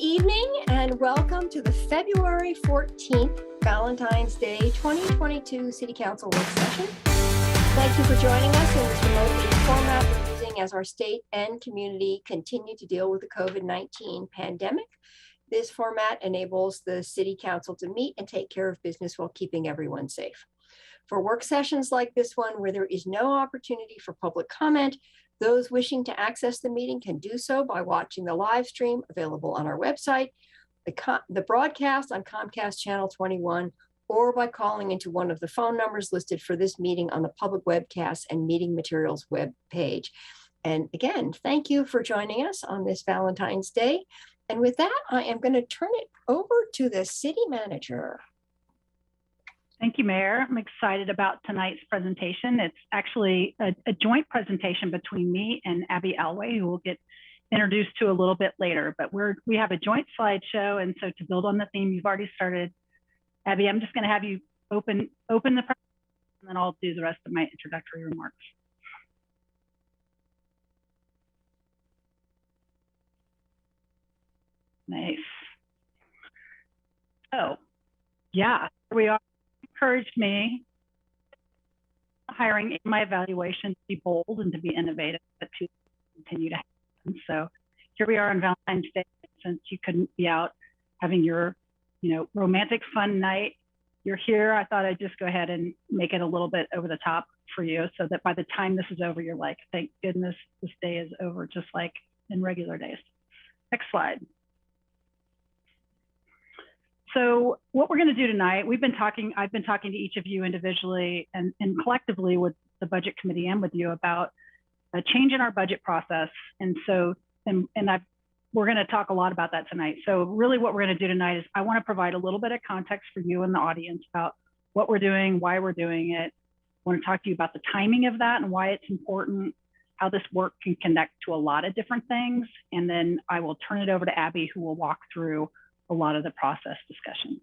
evening and welcome to the February 14th Valentine's Day 2022 City Council work session. Thank you for joining us in this remote meeting format we're using as our state and community continue to deal with the COVID-19 pandemic. This format enables the City Council to meet and take care of business while keeping everyone safe. For work sessions like this one, where there is no opportunity for public comment, those wishing to access the meeting can do so by watching the live stream available on our website, the broadcast on Comcast Channel 21, or by calling into one of the phone numbers listed for this meeting on the public webcast and meeting materials web page. And again, thank you for joining us on this Valentine's Day. And with that, I am going to turn it over to the city manager. Thank you, Mayor. I'm excited about tonight's presentation. It's actually a joint presentation between me and Abby Alway, who we'll get introduced to a little bit later. But we have a joint slideshow, and so to build on the theme you've already started, Abby, I'm just going to have you open the presentation, and then I'll do the rest of my introductory remarks. Nice. So, yeah, here we are. Encouraged me hiring in my evaluation to be bold and to be innovative, but to continue to happen. So here we are on Valentine's Day. Since you couldn't be out having your, romantic fun night, you're here. I thought I'd just go ahead and make it a little bit over the top for you, so that by the time this is over, you're like, thank goodness this day is over, just like in regular days. Next slide. So what we're going to do tonight, I've been talking to each of you individually and collectively with the budget committee and with you about a change in our budget process. And so, we're going to talk a lot about that tonight. So really what we're going to do tonight is I want to provide a little bit of context for you and the audience about what we're doing, why we're doing it. I want to talk to you about the timing of that and why it's important, how this work can connect to a lot of different things. And then I will turn it over to Abby, who will walk through a lot of the process discussions.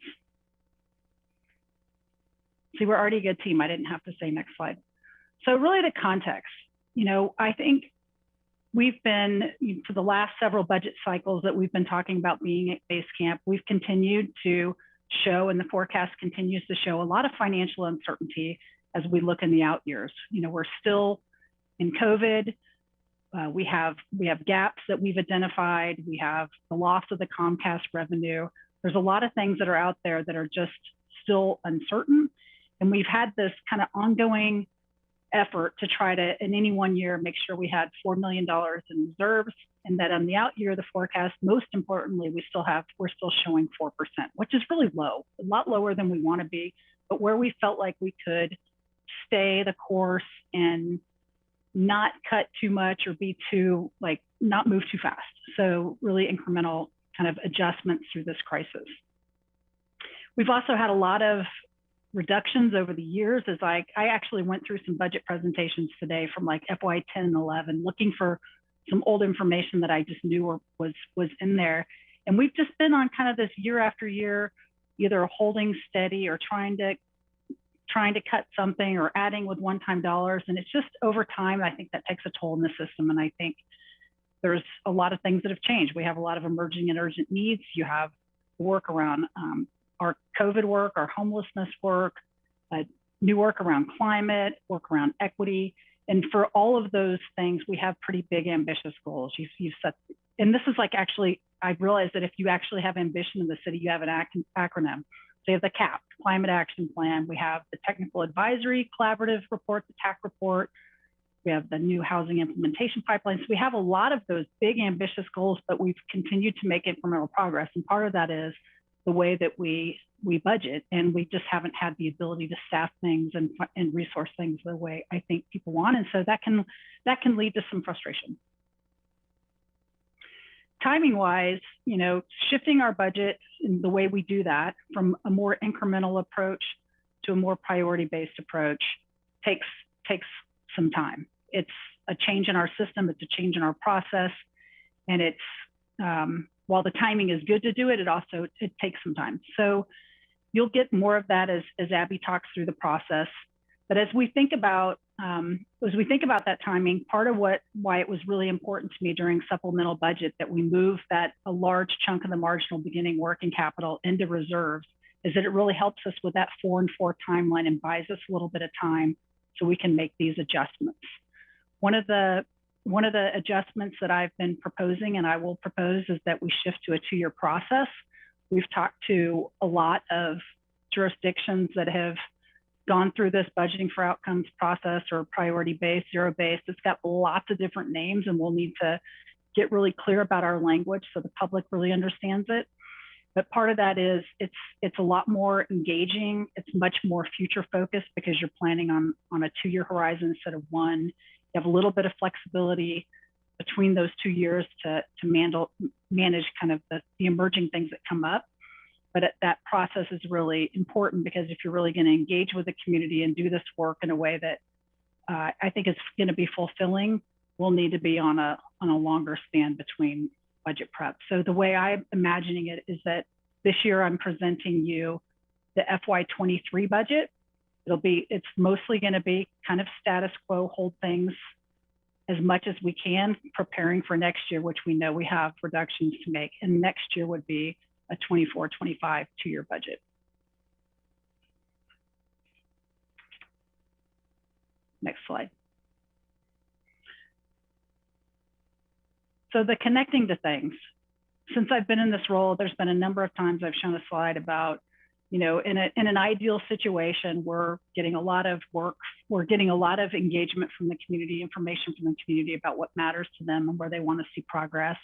See, we're already a good team. I didn't have to say next slide. So really the context, I think we've been, for the last several budget cycles that we've been talking about being at base camp, we've continued to show, and the forecast continues to show, a lot of financial uncertainty as we look in the out years. We're still in COVID. We have gaps that we've identified. We have the loss of the Comcast revenue. There's a lot of things that are out there that are just still uncertain. And we've had this kind of ongoing effort to try to, in any one year, make sure we had $4 million in reserves, and that on the out year, the forecast, most importantly, we're still showing 4%, which is really low, a lot lower than we want to be, but where we felt like we could stay the course and not cut too much or be too, not move too fast. So really incremental kind of adjustments through this crisis. We've also had a lot of reductions over the years, as I actually went through some budget presentations today from FY 10 and 11, looking for some old information that I just knew was in there. And we've just been on kind of this year after year, either holding steady or trying to cut something or adding with one-time dollars. And it's just over time, I think that takes a toll in the system. And I think there's a lot of things that have changed. We have a lot of emerging and urgent needs. You have work around our COVID work, our homelessness work, new work around climate, work around equity. And for all of those things, we have pretty big, ambitious goals. You've set, and this is actually, I've realized that if you actually have ambition in the city, you have an acronym. So you have the CAP, Climate Action Plan. We have the Technical Advisory Collaborative Report, the TAC report. We have the new housing implementation pipeline. So we have a lot of those big, ambitious goals, but we've continued to make incremental progress. And part of that is the way that we budget, and we just haven't had the ability to staff things and resource things the way I think people want. And so that can lead to some frustration. Timing wise, shifting our budget in the way we do that from a more incremental approach to a more priority-based approach takes some time. It's a change in our system, it's a change in our process, and it's, while the timing is good to do it, it takes some time. So you'll get more of that as Abby talks through the process. But as we think about as we think about that timing, part of why it was really important to me during supplemental budget that we move that a large chunk of the marginal beginning working capital into reserves is that it really helps us with that 4 and 4 timeline and buys us a little bit of time so we can make these adjustments. One of the adjustments that I've been proposing and I will propose is that we shift to a 2-year process. We've talked to a lot of jurisdictions that have gone through this budgeting for outcomes process or priority-based, zero-based. It's got lots of different names and we'll need to get really clear about our language so the public really understands it. But part of that is it's a lot more engaging. It's much more future focused because you're planning on a 2-year horizon instead of 1. You have a little bit of flexibility between those 2 years to manage kind of the emerging things that come up. But that process is really important because if you're really going to engage with the community and do this work in a way that I think is going to be fulfilling, we'll need to be on a longer span between budget prep. So the way I'm imagining it is that this year I'm presenting you the FY23 budget. It's mostly going to be kind of status quo, hold things as much as we can, preparing for next year, which we know we have reductions to make. And next year would be a 24-25 2-year budget. Next slide. So the connecting to things. Since I've been in this role, there's been a number of times I've shown a slide about, in an ideal situation, we're getting a lot of work, we're getting a lot of engagement from the community, information from the community about what matters to them and where they want to see progress.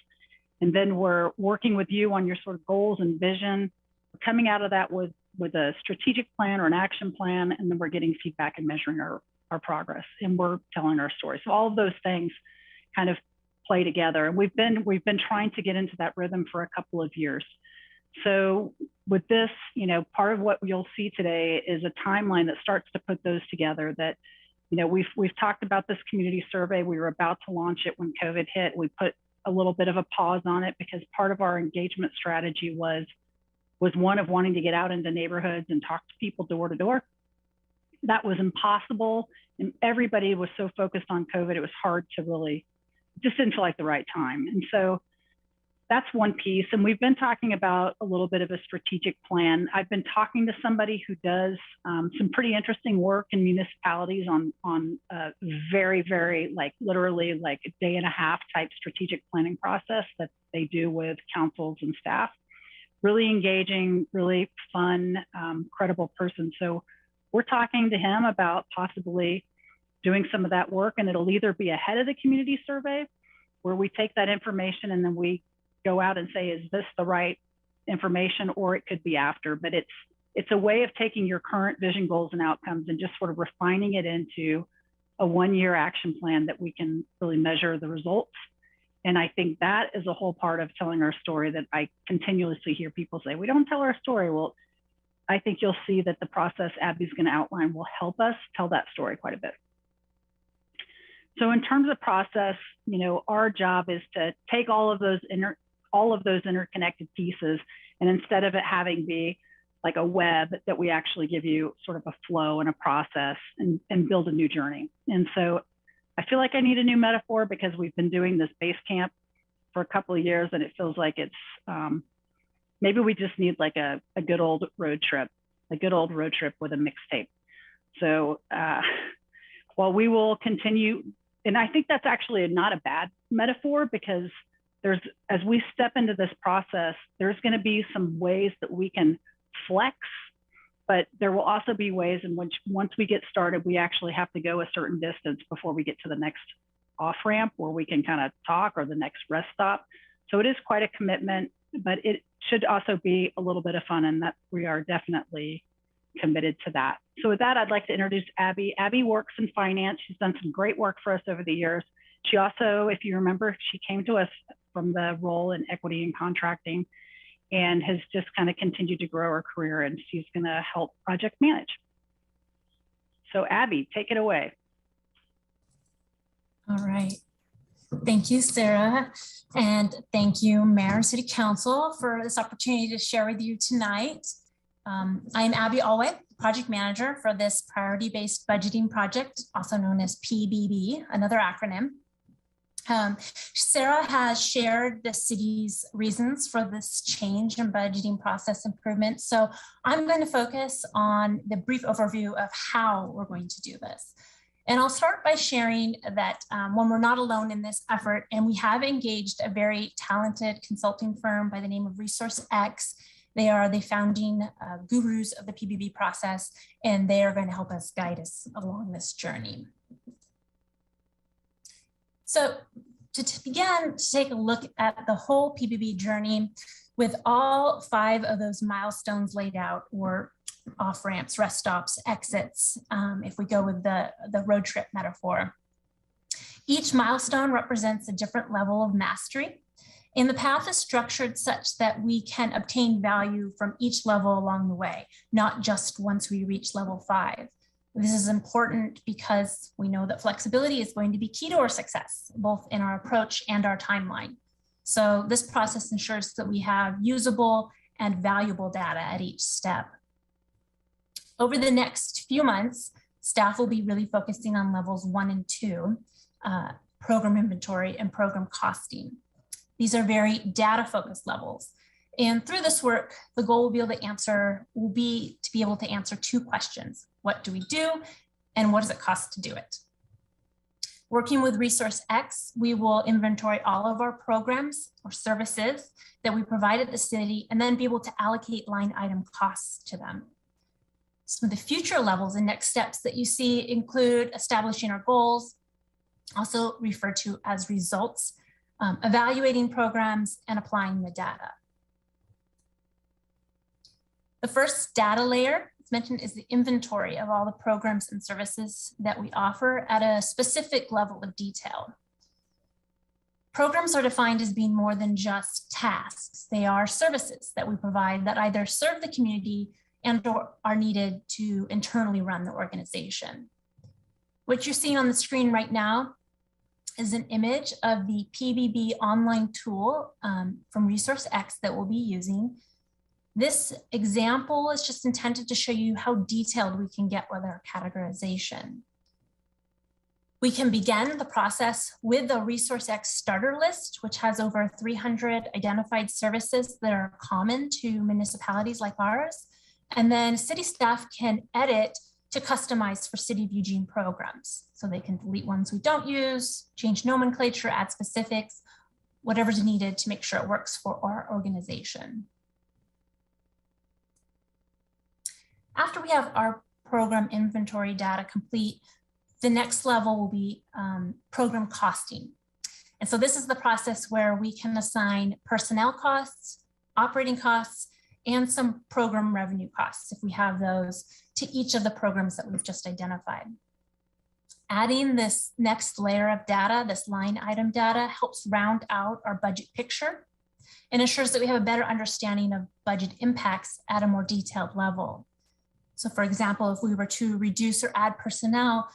And then we're working with you on your sort of goals and vision. We're coming out of that with a strategic plan or an action plan, and then we're getting feedback and measuring our progress, and we're telling our story. So all of those things kind of play together. And we've been trying to get into that rhythm for a couple of years. So with this, part of what you'll see today is a timeline that starts to put those together that, we've talked about this community survey. We were about to launch it when COVID hit. We put a little bit of a pause on it because part of our engagement strategy was one of wanting to get out into neighborhoods and talk to people door to door. That was impossible. And everybody was so focused on COVID, it was hard to really, just didn't feel like the right time. And so that's one piece. And we've been talking about a little bit of a strategic plan. I've been talking to somebody who does some pretty interesting work in municipalities on a very, very literally a day and a half type strategic planning process that they do with councils and staff. Really engaging, really fun, credible person. So we're talking to him about possibly doing some of that work, and it'll either be ahead of the community survey where we take that information and then we go out and say, is this the right information, or it could be after, but it's a way of taking your current vision, goals, and outcomes and just sort of refining it into a 1-year action plan that we can really measure the results. And I think that is a whole part of telling our story that I continuously hear people say, we don't tell our story. Well, I think you'll see that the process Abby's going to outline will help us tell that story quite a bit. So in terms of process, our job is to take all of those interconnected pieces, and instead of it having be like a web, that we actually give you sort of a flow and a process and build a new journey. And so I feel like I need a new metaphor because we've been doing this base camp for a couple of years, and it feels like it's maybe we just need like a good old road trip with a mixtape. So while we will continue, and I think that's actually not a bad metaphor because as we step into this process, there's going to be some ways that we can flex, but there will also be ways in which once we get started, we actually have to go a certain distance before we get to the next off ramp where we can kind of talk, or the next rest stop. So it is quite a commitment, but it should also be a little bit of fun, and that we are definitely committed to that. So with that, I'd like to introduce Abby. Abby works in finance. She's done some great work for us over the years. She also, if you remember, she came to us from the role in equity and contracting and has just kind of continued to grow her career, and she's going to help project manage. So Abby, take it away. All right. Thank you, Sarah. And thank you, Mayor and City Council, for this opportunity to share with you tonight. I'm Abby Alway, project manager for this priority-based budgeting project, also known as PBB, another acronym. Sarah has shared the city's reasons for this change in budgeting process improvement. So I'm going to focus on the brief overview of how we're going to do this. And I'll start by sharing that when we're not alone in this effort, and we have engaged a very talented consulting firm by the name of Resourcex. They are the founding gurus of the PBB process, and they are going to help us guide us along this journey. So to begin, to take a look at the whole PBB journey with all 5 of those milestones laid out, or off ramps, rest stops, exits, if we go with the road trip metaphor. Each milestone represents a different level of mastery, and the path is structured such that we can obtain value from each level along the way, not just once we reach level 5. This is important because we know that flexibility is going to be key to our success, both in our approach and our timeline. So this process ensures that we have usable and valuable data at each step. Over the next few months, staff will be really focusing on levels 1 and 2, program inventory and program costing. These are very data-focused levels. And through this work, the goal will be to be able to answer 2 questions. What do we do? And what does it cost to do it? Working with Resourcex, we will inventory all of our programs or services that we provide at the city, and then be able to allocate line item costs to them. Some of the future levels and next steps that you see include establishing our goals, also referred to as results, evaluating programs, and applying the data. The first data layer, as mentioned, is the inventory of all the programs and services that we offer at a specific level of detail. Programs are defined as being more than just tasks. They are services that we provide that either serve the community and or are needed to internally run the organization. What you're seeing on the screen right now is an image of the PBB online tool from Resourcex that we'll be using. This example is just intended to show you how detailed we can get with our categorization. We can begin the process with the Resourcex starter list, which has over 300 identified services that are common to municipalities like ours. And then city staff can edit to customize for City of Eugene programs. So they can delete ones we don't use, change nomenclature, add specifics, whatever's needed to make sure it works for our organization. After we have our program inventory data complete, the next level will be program costing. And so this is the process where we can assign personnel costs, operating costs, and some program revenue costs, if we have those, to each of the programs that we've just identified. Adding this next layer of data, this line item data, helps round out our budget picture and ensures that we have a better understanding of budget impacts at a more detailed level. So for example, if we were to reduce or add personnel,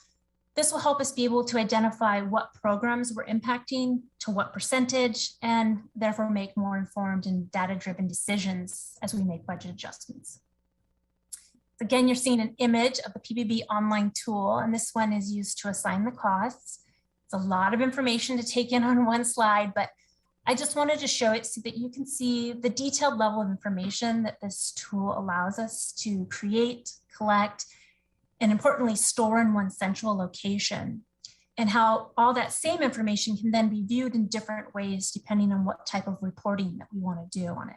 this will help us be able to identify what programs we're impacting to what percentage, and therefore make more informed and data-driven decisions as we make budget adjustments. Again, you're seeing an image of the PBB online tool, and this one is used to assign the costs. It's a lot of information to take in on one slide, but I just wanted to show it so that you can see the detailed level of information that this tool allows us to create, collect, and importantly, store in one central location, and how all that same information can then be viewed in different ways depending on what type of reporting that we want to do on it.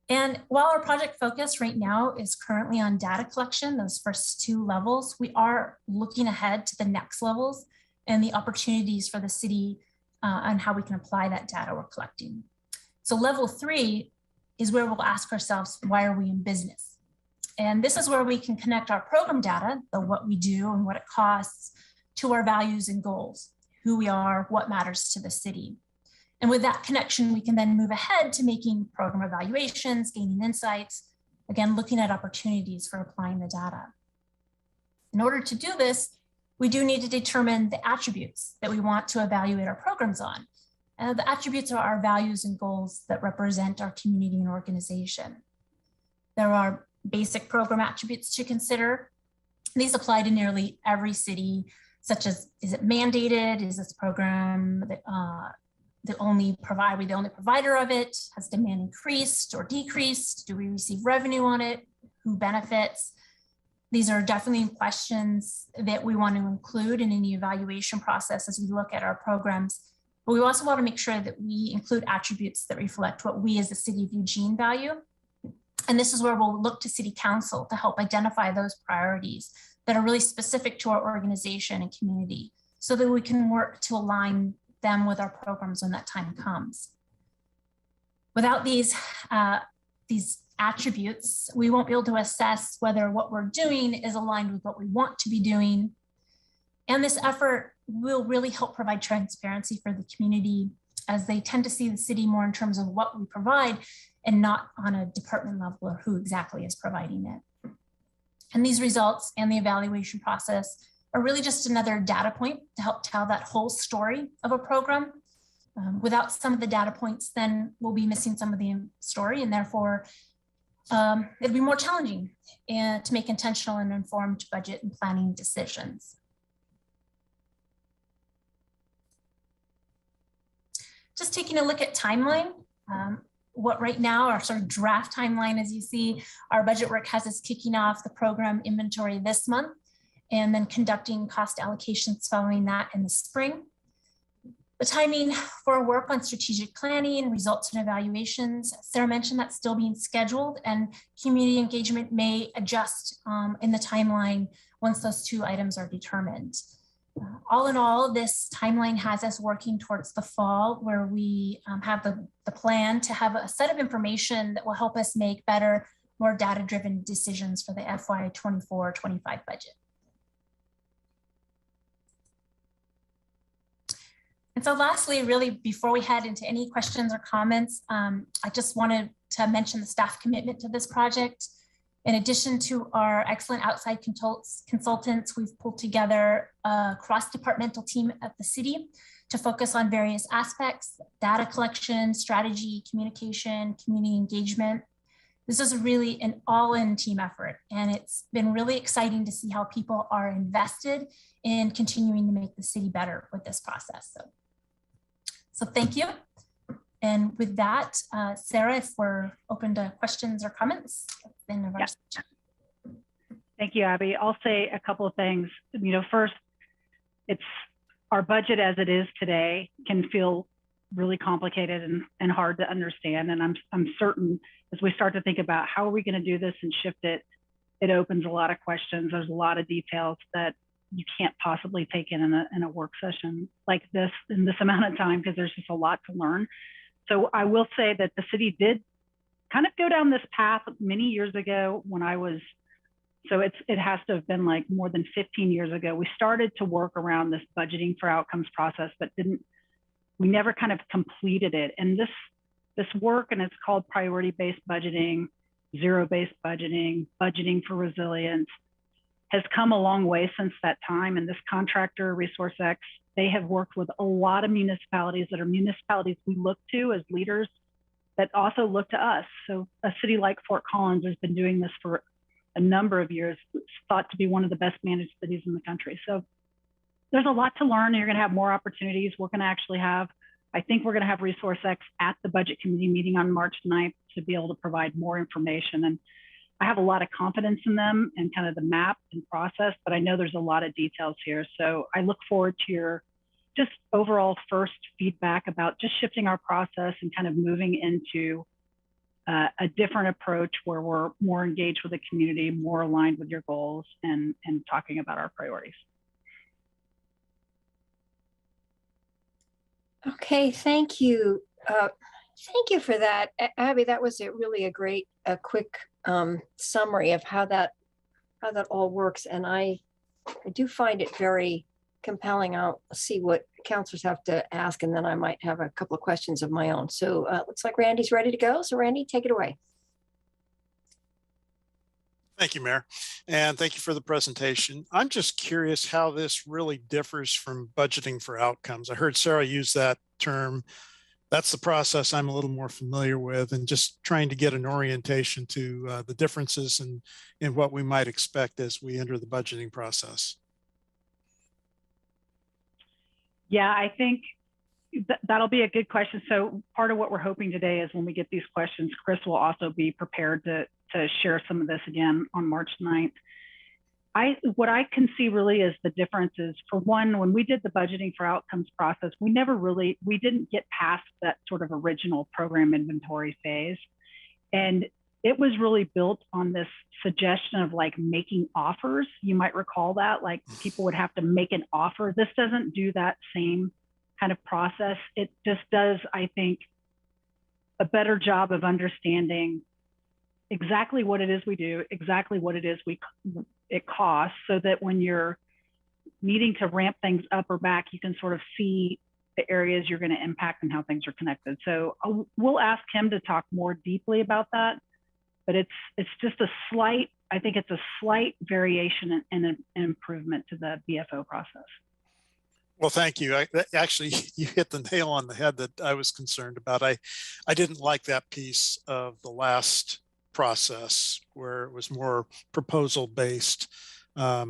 And while our project focus right now is currently on data collection, those first 2 levels, we are looking ahead to the next levels and the opportunities for the city on how we can apply that data we're collecting. So level 3 is where we'll ask ourselves, why are we in business? And this is where we can connect our program data, the what we do and what it costs, to our values and goals, who we are, what matters to the city. And with that connection, we can then move ahead to making program evaluations, gaining insights, again, looking at opportunities for applying the data. In order to do this, we do need to determine the attributes that we want to evaluate our programs on. The attributes are our values and goals that represent our community and organization. There are basic program attributes to consider. These apply to nearly every city, such as, is it mandated? Is this program that are we the only provider of it? Has demand increased or decreased? Do we receive revenue on it? Who benefits? These are definitely questions that we want to include in any evaluation process as we look at our programs. But we also want to make sure that we include attributes that reflect what we as the City of Eugene value. And this is where we'll look to City Council to help identify those priorities that are really specific to our organization and community, so that we can work to align them with our programs when that time comes. Without these attributes, we won't be able to assess whether what we're doing is aligned with what we want to be doing. And this effort will really help provide transparency for the community, as they tend to see the city more in terms of what we provide and not on a department level or who exactly is providing it. And these results and the evaluation process are really just another data point to help tell that whole story of a program. Without some of the data points, then we'll be missing some of the story, and therefore it'll be more challenging to make intentional and informed budget and planning decisions. Just taking a look at timeline, what right now, our sort of draft timeline, as you see, our budget work has us kicking off the program inventory this month, and then conducting cost allocations following that in the spring. The timing for work on strategic planning, results and evaluations, Sarah mentioned that's still being scheduled, and community engagement may adjust in the timeline once those two items are determined. All in all, this timeline has us working towards the fall, where we have the plan to have a set of information that will help us make better, more data-driven decisions for the FY 24-25 budget. And so lastly, really, before we head into any questions or comments, I just wanted to mention the staff commitment to this project. In addition to our excellent outside consultants, we've pulled together a cross-departmental team at the city to focus on various aspects: data collection, strategy, communication, community engagement. This is really an all-in team effort, and it's been really exciting to see how people are invested in continuing to make the city better with this process. So thank you. And with that, Sarah, if we're open to questions or comments. Yeah. Thank you, Abby. I'll say a couple of things. First, it's our budget as it is today can feel really complicated and hard to understand. And I'm certain as we start to think about how are we going to do this and shift it, it opens a lot of questions. There's a lot of details that you can't possibly take in a work session like this in this amount of time, because there's just a lot to learn. So I will say that the city did kind of go down this path many years ago when I was, so it has to have been like more than 15 years ago. We started to work around this budgeting for outcomes process, but we never kind of completed it. And this work, and it's called priority-based budgeting, zero-based budgeting, budgeting for resilience, has come a long way since that time. And this contractor, Resourcex, they have worked with a lot of municipalities that are municipalities we look to as leaders that also look to us. So a city like Fort Collins has been doing this for a number of years. It's thought to be one of the best managed cities in the country. So there's a lot to learn. You're going to have more opportunities. We're going to actually have, I think we're going to have Resourcex at the budget committee meeting on March 9th to be able to provide more information. And I have a lot of confidence in them and kind of the map and process, but I know there's a lot of details here. So I look forward to your just overall first feedback about just shifting our process and kind of moving into a different approach where we're more engaged with the community, more aligned with your goals, and talking about our priorities. Okay, thank you. Thank you for that, Abby. That was really a great, quick summary of how that all works, and I do find it very compelling. I'll see what counselors have to ask, and then I might have a couple of questions of my own. So looks like Randy's ready to go. So Randy, take it away. Thank you, Mayor, and thank you for the presentation. I'm just curious how this really differs from budgeting for outcomes. I heard Sarah use that term. That's the process I'm a little more familiar with, and just trying to get an orientation to the differences in what we might expect as we enter the budgeting process. Yeah, I think that'll be a good question. So part of what we're hoping today is when we get these questions, Chris will also be prepared to share some of this again on March 9th. What I can see really is the differences. For one, when we did the budgeting for outcomes process, we didn't get past that sort of original program inventory phase. And it was really built on this suggestion of like making offers. You might recall that, like people would have to make an offer. This doesn't do that same kind of process. It just does, I think, a better job of understanding exactly what it is we do, exactly what it is it costs, so that when you're needing to ramp things up or back, you can sort of see the areas you're going to impact and how things are connected. So we'll ask him to talk more deeply about that, but it's just I think it's a slight variation and an improvement to the BFO process. Well, thank you. Actually, you hit the nail on the head that I was concerned about. I didn't like that piece of the last process where it was more proposal based. At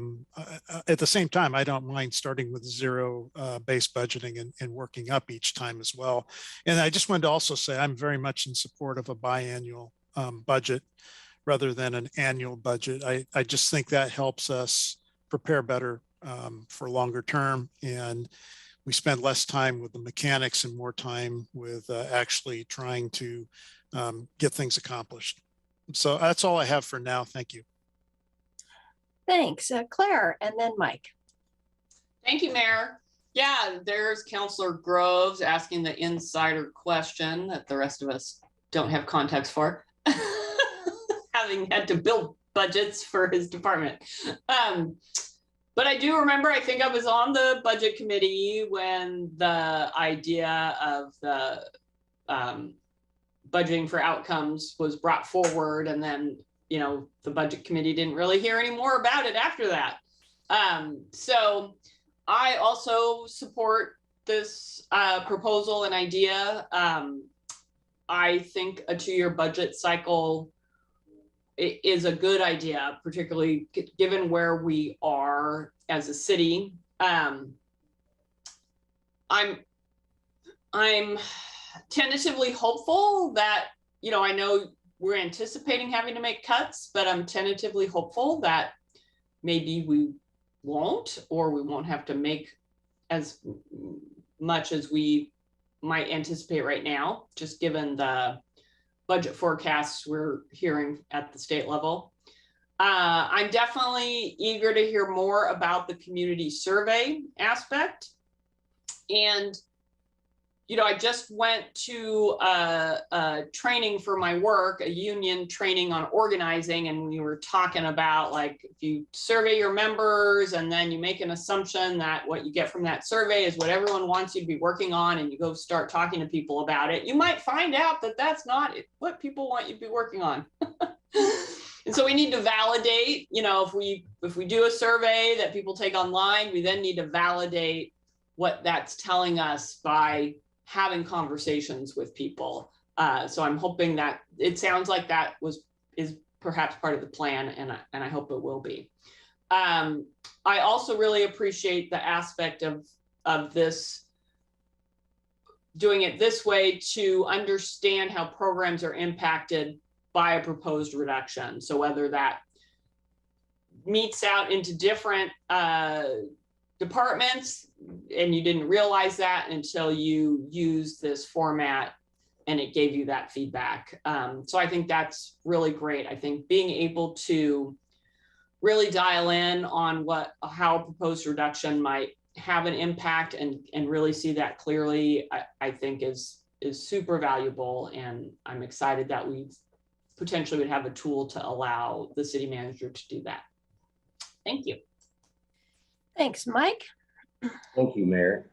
the same time, I don't mind starting with zero based budgeting and working up each time as well. And I just wanted to also say I'm very much in support of a biannual budget rather than an annual budget. I just think that helps us prepare better for longer term, and we spend less time with the mechanics and more time with actually trying to get things accomplished. So that's all I have for now. Thank you. Thanks, Claire, and then Mike. Thank you, Mayor. Yeah, there's Councillor Groves asking the insider question that the rest of us don't have context for, having had to build budgets for his department. But I do remember, I think I was on the budget committee when the idea of the budgeting for outcomes was brought forward, and then the budget committee didn't really hear any more about it after that. So I also support this proposal and idea. I think a 2-year budget cycle is a good idea, particularly given where we are as a city. I'm tentatively hopeful that, I know we're anticipating having to make cuts, but I'm tentatively hopeful that maybe we won't, or we won't have to make as much as we might anticipate right now, just given the budget forecasts we're hearing at the state level. I'm definitely eager to hear more about the community survey aspect. And I just went to a training for my work, a union training on organizing, and we were talking about, like, if you survey your members and then you make an assumption that what you get from that survey is what everyone wants you to be working on, and you go start talking to people about it, you might find out that that's not what people want you to be working on. And so we need to validate, if we do a survey that people take online, we then need to validate what that's telling us by having conversations with people. So I'm hoping that it sounds like that is perhaps part of the plan, and I hope it will be. I also really appreciate the aspect of this, doing it this way to understand how programs are impacted by a proposed reduction. So whether that meets out into different departments, and you didn't realize that until you used this format and it gave you that feedback. So I think that's really great. I think being able to really dial in on how a proposed reduction might have an impact and really see that clearly, I think is super valuable. And I'm excited that we potentially would have a tool to allow the city manager to do that. Thank you. Thanks, Mike. Thank you, Mayor.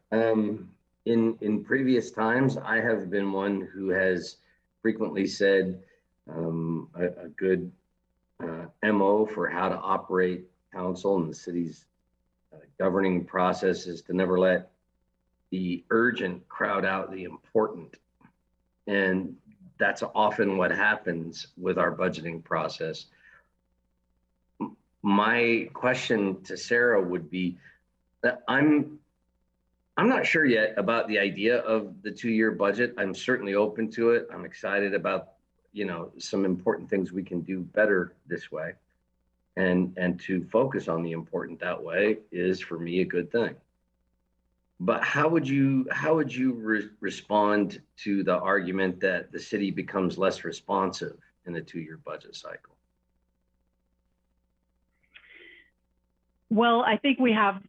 In previous times, I have been one who has frequently said a good MO for how to operate council and the city's governing process is to never let the urgent crowd out the important. And that's often what happens with our budgeting process. My question to Sarah would be that I'm not sure yet about the idea of the 2-year budget. I'm certainly open to it. I'm excited about, some important things we can do better this way. And to focus on the important that way is for me a good thing. But how would you respond to the argument that the city becomes less responsive in the 2-year budget cycle? Well, I think we have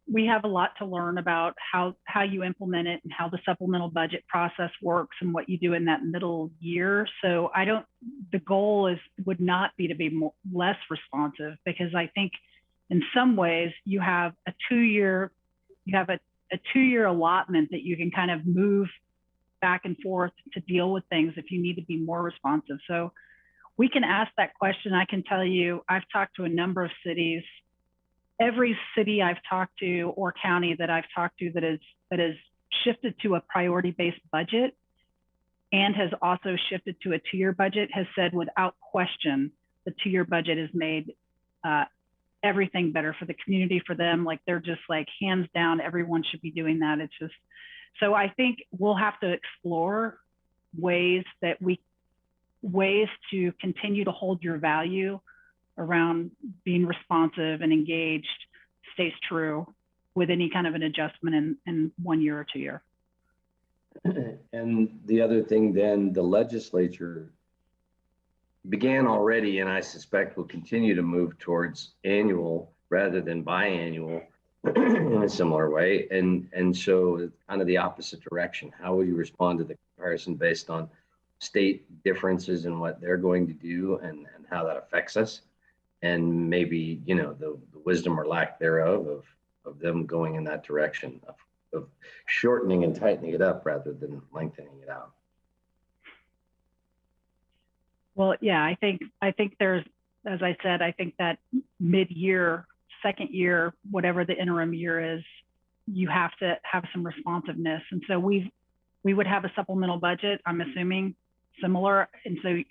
a lot to learn about how you implement it and how the supplemental budget process works and what you do in that middle year. So the goal would not be to be less responsive, because I think in some ways you have a 2-year allotment that you can kind of move back and forth to deal with things if you need to be more responsive. So we can ask that question. I can tell you, I've talked to a number of cities. Every city I've talked to or county that I've talked to that has shifted to a priority-based budget and has also shifted to a 2-year budget has said without question, the 2-year budget has made everything better for the community, for them. Like, they're just like, hands down, everyone should be doing that. It's just, so I think we'll have to explore ways to continue to hold your value around being responsive and engaged stays true with any kind of an adjustment in 1 year or 2 year. And the other thing then, the legislature began already, and I suspect will continue to move towards annual rather than biannual in a similar way. And so it's kind of the opposite direction. How would you respond to the comparison based on state differences in what they're going to do and how that affects us? And maybe, the wisdom or lack thereof of them going in that direction of shortening and tightening it up rather than lengthening it out. Well, yeah, I think there's, as I said, I think that mid-year, second year, whatever the interim year is, you have to have some responsiveness. And so we would have a supplemental budget, I'm assuming, similar. And so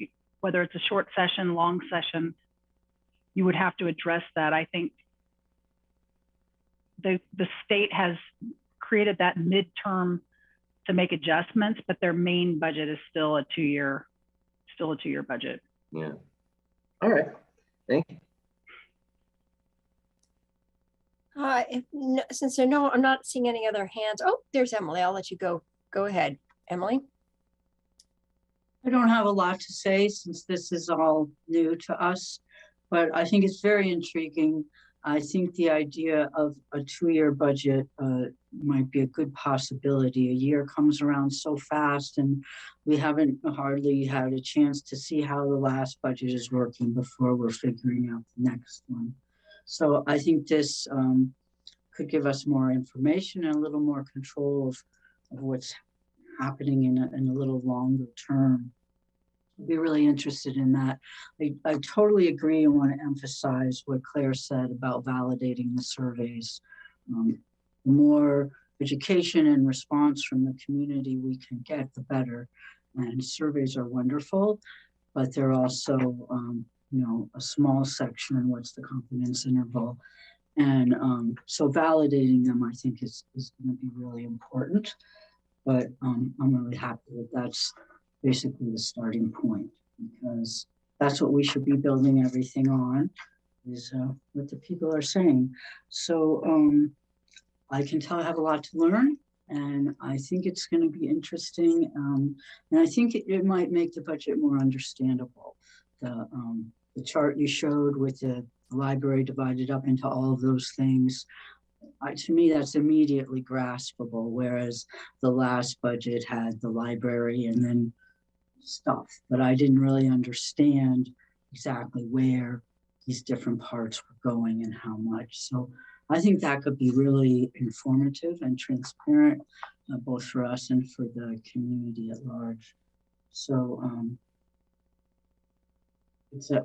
whether it's a short session, long session, you would have to address that. I think the state has created that midterm to make adjustments, but their main budget is still a 2-year budget. Yeah. All right. Thank you. Since I'm not seeing any other hands. Oh, there's Emily. I'll let you go. Go ahead, Emily. I don't have a lot to say since this is all new to us, but I think it's very intriguing. I think the idea of a 2-year budget might be a good possibility. A year comes around so fast, and we haven't hardly had a chance to see how the last budget is working before we're figuring out the next one. So I think this could give us more information and a little more control of what's happening in a little longer term. I'd be really interested in that. I totally agree and want to emphasize what Claire said about validating the surveys. The more education and response from the community we can get, the better. And surveys are wonderful, but they're also, a small section in what's the confidence interval. And so validating them, I think, is going to be really important. But I'm really happy that that's basically the starting point, because that's what we should be building everything on, is what the people are saying. So I can tell I have a lot to learn, and I think it's going to be interesting. And I think it might make the budget more understandable. The chart you showed with the library divided up into all of those things, to me, that's immediately graspable, whereas the last budget had the library and then stuff, but I didn't really understand exactly where these different parts were going and how much. So I think that could be really informative and transparent, both for us and for the community at large. So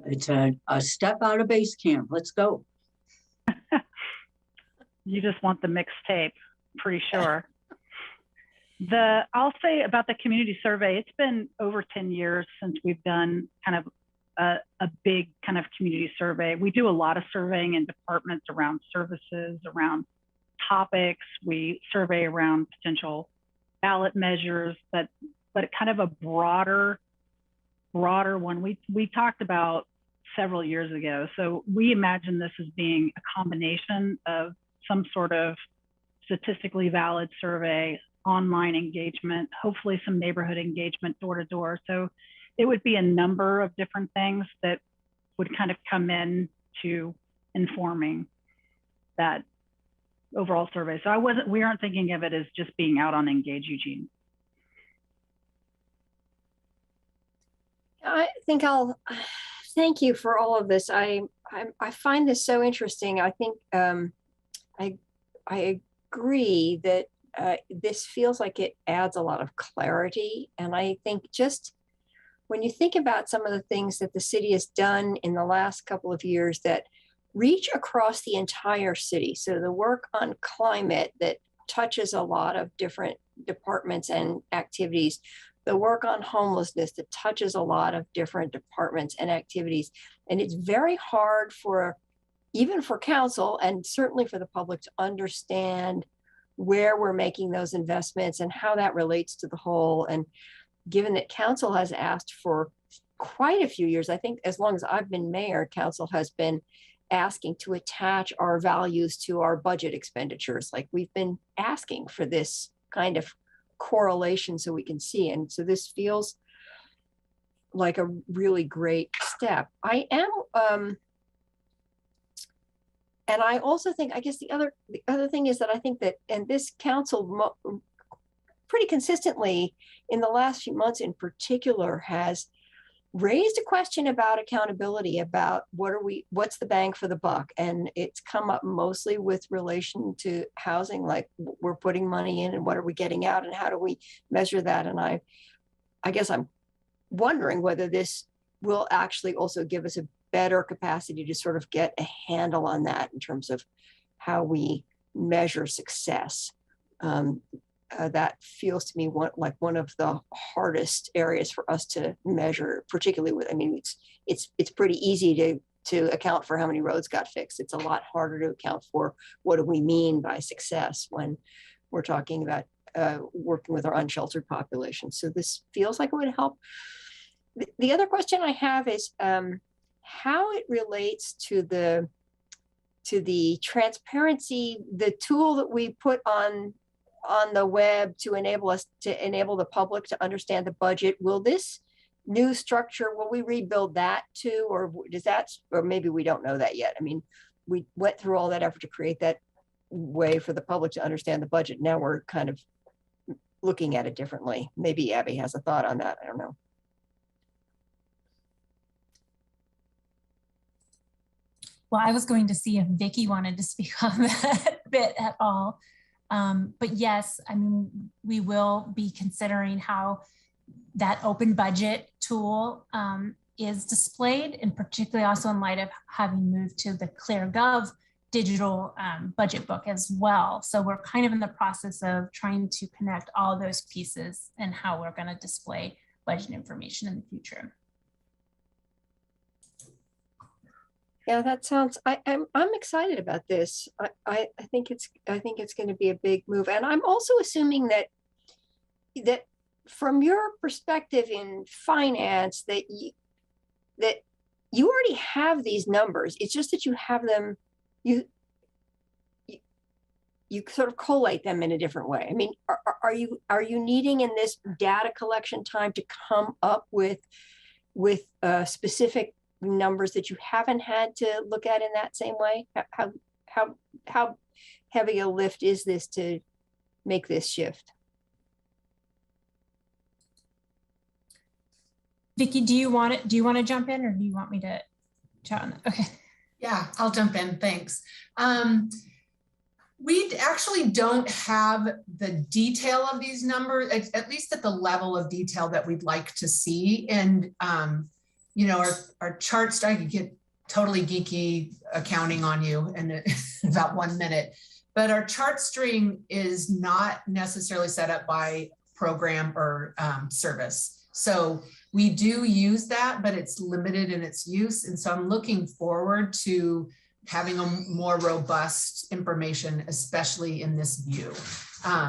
It's a step out of base camp. Let's go. You just want the mixtape, pretty sure. I'll say about the community survey, it's been over 10 years since we've done kind of a big kind of community survey. We do a lot of surveying in departments around services, around topics. We survey around potential ballot measures, but kind of a broader one. We talked about several years ago. So we imagine this as being a combination of some sort of statistically valid survey, online engagement, hopefully some neighborhood engagement door to door. So it would be a number of different things that would kind of come in to informing that overall survey. So we aren't thinking of it as just being out on Engage Eugene. I think thank you for all of this. I find this so interesting. I think I agree that this feels like it adds a lot of clarity. And I think just when you think about some of the things that the city has done in the last couple of years that reach across the entire city. So the work on climate that touches a lot of different departments and activities, the work on homelessness that touches a lot of different departments and activities. And it's very hard even for council and certainly for the public to understand where we're making those investments and how that relates to the whole. And given that council has asked for quite a few years, I think as long as I've been mayor, council has been asking to attach our values to our budget expenditures. Like we've been asking for this kind of correlation so we can see. And so this feels like a really great step. I am, and I also think, I guess the other thing is that I think that, and this council pretty consistently in the last few months in particular has raised a question about accountability, about what's the bang for the buck? And it's come up mostly with relation to housing, like we're putting money in and what are we getting out and how do we measure that? And I guess I'm wondering whether this will actually also give us a better capacity to sort of get a handle on that in terms of how we measure success. That feels to me like one of the hardest areas for us to measure, particularly with, I mean, it's pretty easy to account for how many roads got fixed. It's a lot harder to account for what do we mean by success when we're talking about working with our unsheltered population. So this feels like it would help. The other question I have is how it relates to the transparency, the tool that we put on the web to enable the public to understand the budget. Will this new structure, will we rebuild that too? Or or maybe we don't know that yet. I mean, we went through all that effort to create that way for the public to understand the budget. Now we're kind of looking at it differently. Maybe Abby has a thought on that. I don't know. Well, I was going to see if Vicki wanted to speak on that bit at all. But yes, I mean, we will be considering how that open budget tool is displayed, and particularly also in light of having moved to the ClearGov digital budget book as well. So we're kind of in the process of trying to connect all those pieces and how we're going to display budget information in the future. Yeah, that sounds. I'm excited about this. I think it's going to be a big move, and I'm also assuming that from your perspective in finance that you already have these numbers. It's just that you have them. You sort of collate them in a different way. I mean, are you needing in this data collection time to come up with specific numbers that you haven't had to look at in that same way? How heavy a lift is this to make this shift? Vicki, do you want to jump in, or do you want me to chat on that? Okay. Yeah, I'll jump in. Thanks. We actually don't have the detail of these numbers, at least at the level of detail that we'd like to see. And you know, our charts, I could get totally geeky accounting on you in about 1 minute, but our chart string is not necessarily set up by program or service. So we do use that, but it's limited in its use. And so I'm looking forward to having a more robust information, especially in this view.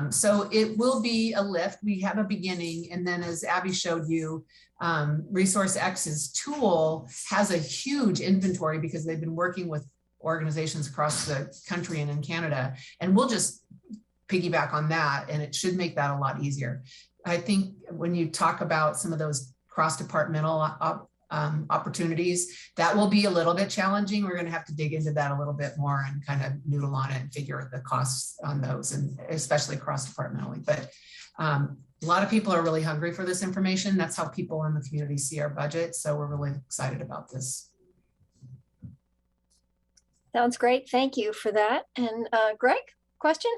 So it will be a lift. We have a beginning. And then as Abby showed you, Resourcex's tool has a huge inventory because they've been working with organizations across the country and in Canada. And we'll just piggyback on that, and it should make that a lot easier. I think when you talk about some of those cross-departmental opportunities, that will be a little bit challenging. We're going to have to dig into that a little bit more and kind of noodle on it and figure the costs on those, and especially cross-departmentally. But a lot of people are really hungry for this information. That's how people in the community see our budget. So we're really excited about this. Sounds great. Thank you for that. And Greg, question?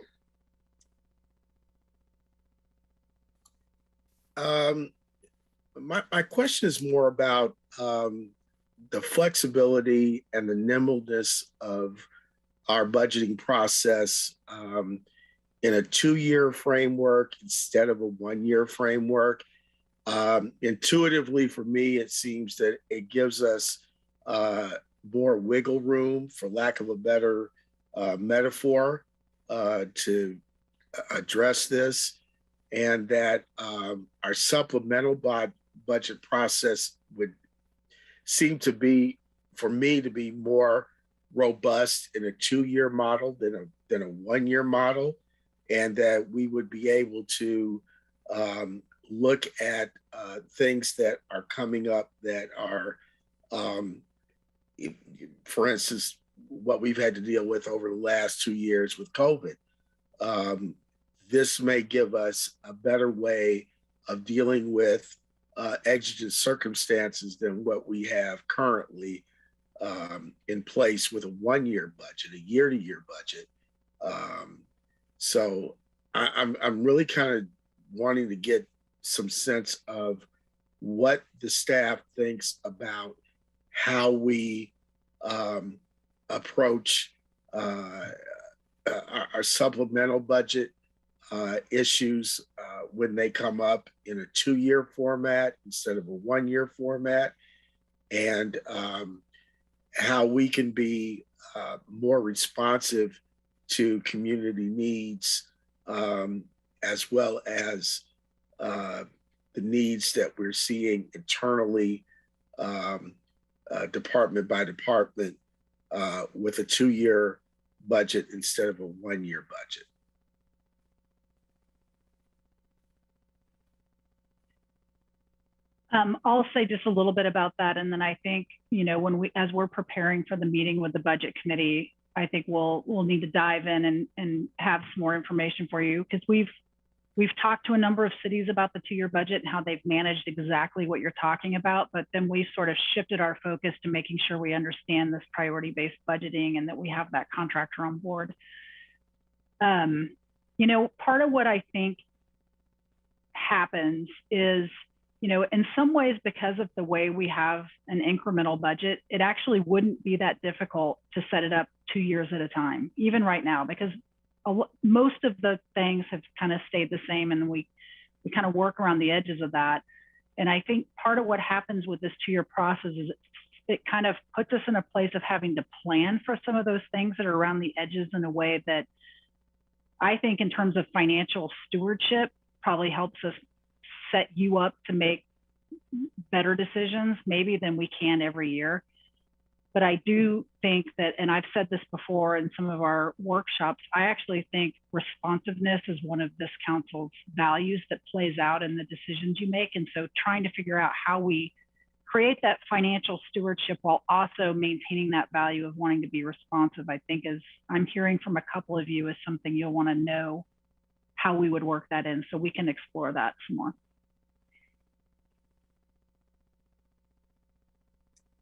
My question is more about the flexibility and the nimbleness of our budgeting process in a 2-year framework instead of a 1-year framework. Intuitively, for me, it seems that it gives us more wiggle room, for lack of a better metaphor, to address this, and that our supplemental budget process would seem to be, for me, to be more robust in a 2-year model than a 1-year model, and that we would be able to look at things that are coming up that are, for instance, what we've had to deal with over the last 2 years with COVID. This may give us a better way of dealing with exigent circumstances than what we have currently in place with a 1-year budget, a year-to-year budget. So I'm really kind of wanting to get some sense of what the staff thinks about how we approach our supplemental budget issues when they come up in a 2-year format instead of a 1-year format, and how we can be more responsive to community needs, as well as the needs that we're seeing internally, department by department, with a 2-year budget instead of a 1-year budget. I'll say just a little bit about that. And then I think, you know, as we're preparing for the meeting with the budget committee, I think we'll need to dive in and have some more information for you, because we've talked to a number of cities about the 2-year budget and how they've managed exactly what you're talking about. But then we sort of shifted our focus to making sure we understand this priority-based budgeting and that we have that contractor on board. You know, part of what I think happens is, you know, in some ways, because of the way we have an incremental budget, it actually wouldn't be that difficult to set it up 2 years at a time, even right now, because most of the things have kind of stayed the same, and we kind of work around the edges of that. And I think part of what happens with this 2-year process is it kind of puts us in a place of having to plan for some of those things that are around the edges in a way that I think, in terms of financial stewardship, probably helps us set you up to make better decisions maybe than we can every year. But I do think that, and I've said this before in some of our workshops, I actually think responsiveness is one of this council's values that plays out in the decisions you make. And so trying to figure out how we create that financial stewardship while also maintaining that value of wanting to be responsive, I think, is, I'm hearing from a couple of you, is something you'll want to know how we would work that in, so we can explore that some more.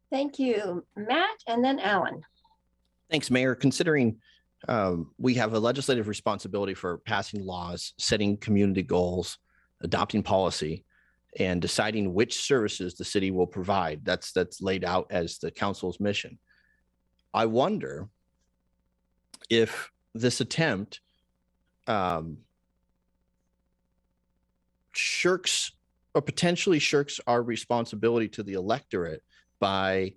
Thank you, Matt, and then Alan. Thanks, Mayor. Considering we have a legislative responsibility for passing laws, setting community goals, adopting policy, and deciding which services the city will provide. That's laid out as the council's mission. I wonder if this attempt shirks or potentially shirks our responsibility to the electorate by,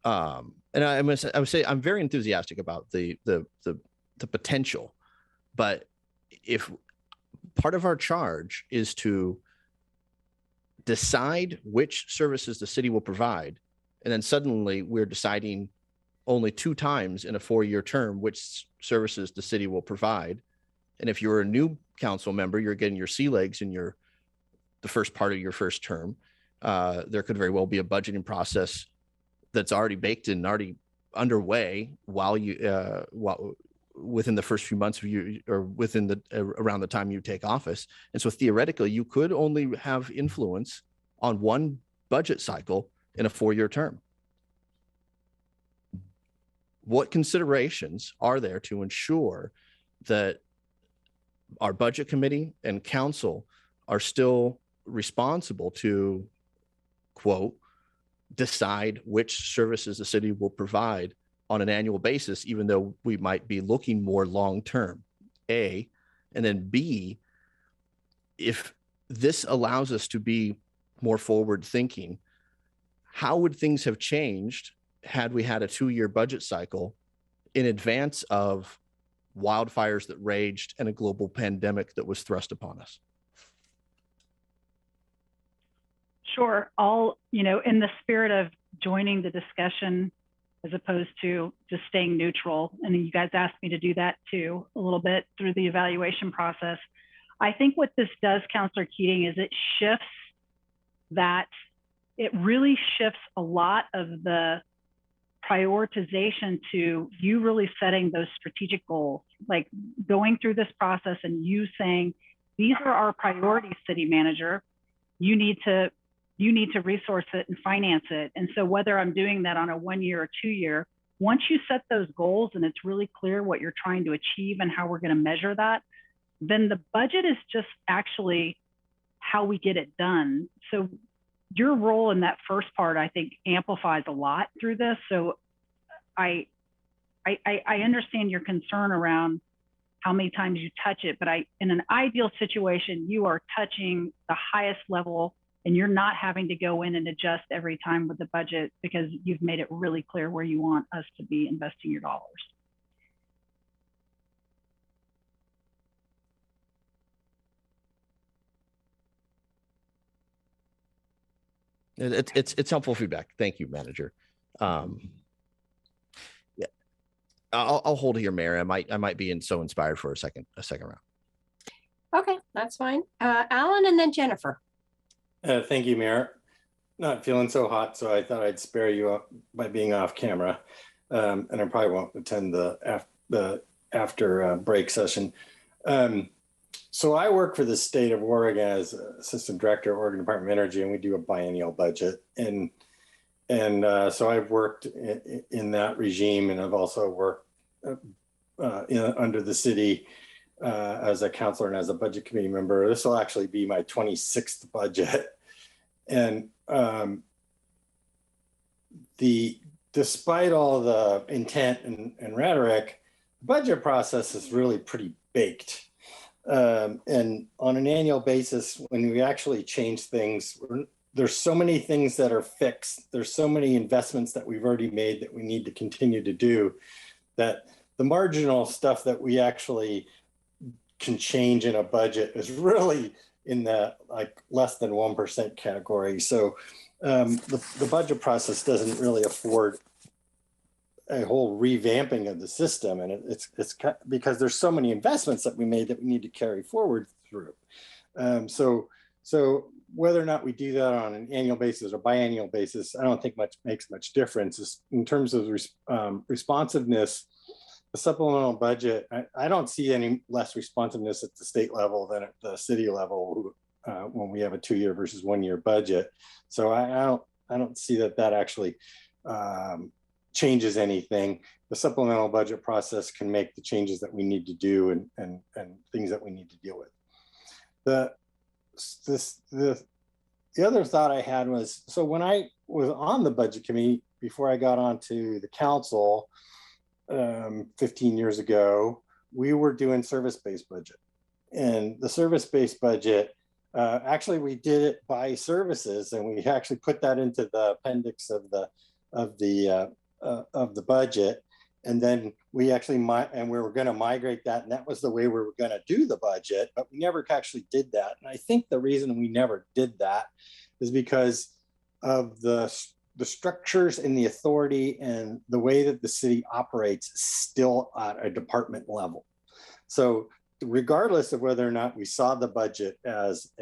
and I would say I'm very enthusiastic about the potential, but if part of our charge is to decide which services the city will provide, and then suddenly we're deciding only 2 times in a 4-year term which services the city will provide. And if you're a new council member, you're getting your sea legs in the first part of your first term. There could very well be a budgeting process that's already baked in, already underway while within the first few months of you, or within around the time you take office. And so theoretically, you could only have influence on one budget cycle in a 4-year term. What considerations are there to ensure that our budget committee and council are still responsible to, quote, decide which services the city will provide on an annual basis, even though we might be looking more long-term, A, and then B, if this allows us to be more forward-thinking, how would things have changed had we had a 2-year budget cycle in advance of wildfires that raged and a global pandemic that was thrust upon us? Sure. All, in the spirit of joining the discussion as opposed to just staying neutral. And you guys asked me to do that too, a little bit through the evaluation process. I think what this does, Councilor Keating, is it really shifts a lot of the prioritization to you really setting those strategic goals, like going through this process and you saying, these are our priorities, city manager. You need to resource it and finance it. And so whether I'm doing that on a 1-year or 2-year, once you set those goals and it's really clear what you're trying to achieve and how we're going to measure that, then the budget is just actually how we get it done. So your role in that first part, I think, amplifies a lot through this. So I understand your concern around how many times you touch it, but in an ideal situation, you are touching the highest level and you're not having to go in and adjust every time with the budget because you've made it really clear where you want us to be investing your dollars. It's helpful feedback. Thank you, Manager. Yeah, I'll hold here, Mayor. I might be so inspired for a second round. Okay, that's fine. Alan and then Jennifer. Thank you, Mayor. Not feeling so hot, so I thought I'd spare you by being off camera, and I probably won't attend the after break session. So I work for the state of Oregon as Assistant Director of Oregon Department of Energy, and we do a biennial budget. And so I've worked in that regime, and I've also worked under the city as a counselor and as a budget committee member. This will actually be my 26th budget. And despite all the intent and rhetoric, the budget process is really pretty baked. And on an annual basis, when we actually change things, there's so many things that are fixed. There's so many investments that we've already made that we need to continue to do, that the marginal stuff that we actually can change in a budget is really in the less than 1% category. So the budget process doesn't really afford a whole revamping of the system, and it's because there's so many investments that we made that we need to carry forward through. So whether or not we do that on an annual basis or biannual basis, I don't think makes much difference. In terms of responsiveness, the supplemental budget, I don't see any less responsiveness at the state level than at the city level when we have a 2-year versus 1-year budget. So I don't see that actually changes anything. The supplemental budget process can make the changes that we need to do and things that we need to deal with. The the other thought I had was, so when I was on the budget committee, before I got onto the council 15 years ago, we were doing service-based budget. And the service-based budget, actually we did it by services, and we actually put that into the appendix of the budget. And then we actually and we were going to migrate that, and that was the way we were going to do the budget, but we never actually did that. And I think the reason we never did that is because of the structures and the authority and the way that the city operates still at a department level. So regardless of whether or not we saw the budget as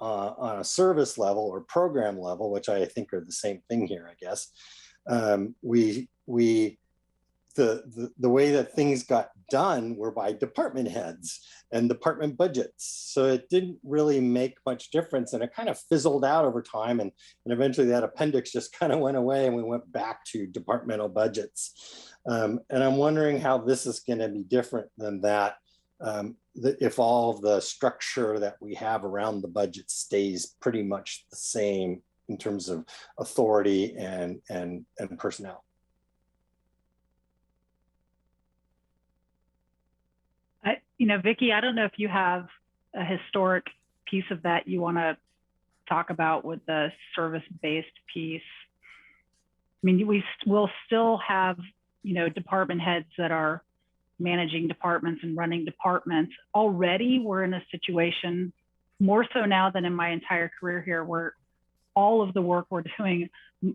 on a service level or program level, which I think are the same thing here, I guess, the way that things got done were by department heads and department budgets. So it didn't really make much difference, and it kind of fizzled out over time. And eventually that appendix just kind of went away, and we went back to departmental budgets. And I'm wondering how this is going to be different than that. If all of the structure that we have around the budget stays pretty much the same in terms of authority and personnel. Vicki, I don't know if you have a historic piece of that you want to talk about with the service-based piece. I mean, we'll still have, department heads that are managing departments and running departments. Already, we're in a situation, more so now than in my entire career here, where all of the work we're doing,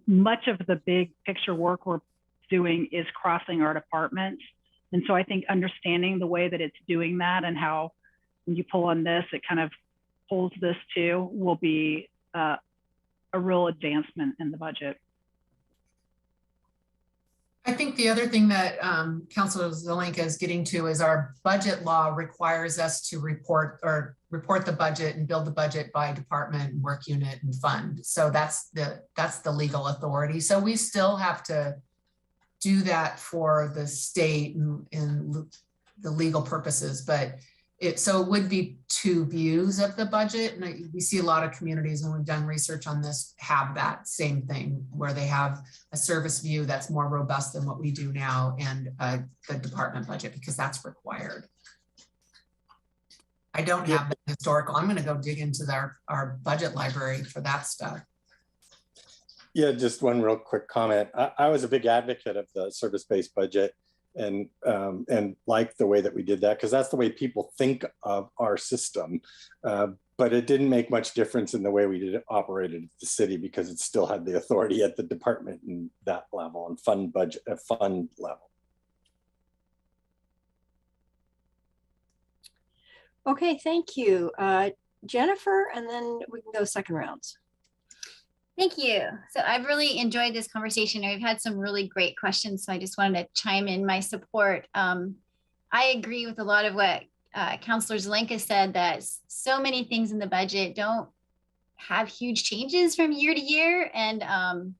much of the big picture work we're doing is crossing our departments. And so I think understanding the way that it's doing that and how when you pull on this, it kind of pulls this too, will be a real advancement in the budget. I think the other thing that Councilor Zelenka is getting to is our budget law requires us to report the budget and build the budget by department, work unit, and fund. So that's the legal authority. So we still have to do that for the state and the legal purposes, but it would be two views of the budget. And we see a lot of communities, and we've done research on this, have that same thing where they have a service view that's more robust than what we do now, and the department budget, because that's required. I don't have the historical. I'm going to go dig into our budget library for that stuff. Yeah, just one real quick comment. I was a big advocate of the service-based budget and like the way that we did that, because that's the way people think of our system. But it didn't make much difference in the way we operated the city, because it still had the authority at the department and that level and fund level. Okay, thank you. Jennifer, and then we can go second rounds. Thank you. So I've really enjoyed this conversation. We've had some really great questions, so I just wanted to chime in my support. I agree with a lot of what Councilor Zelenka said, that so many things in the budget don't have huge changes from year to year. And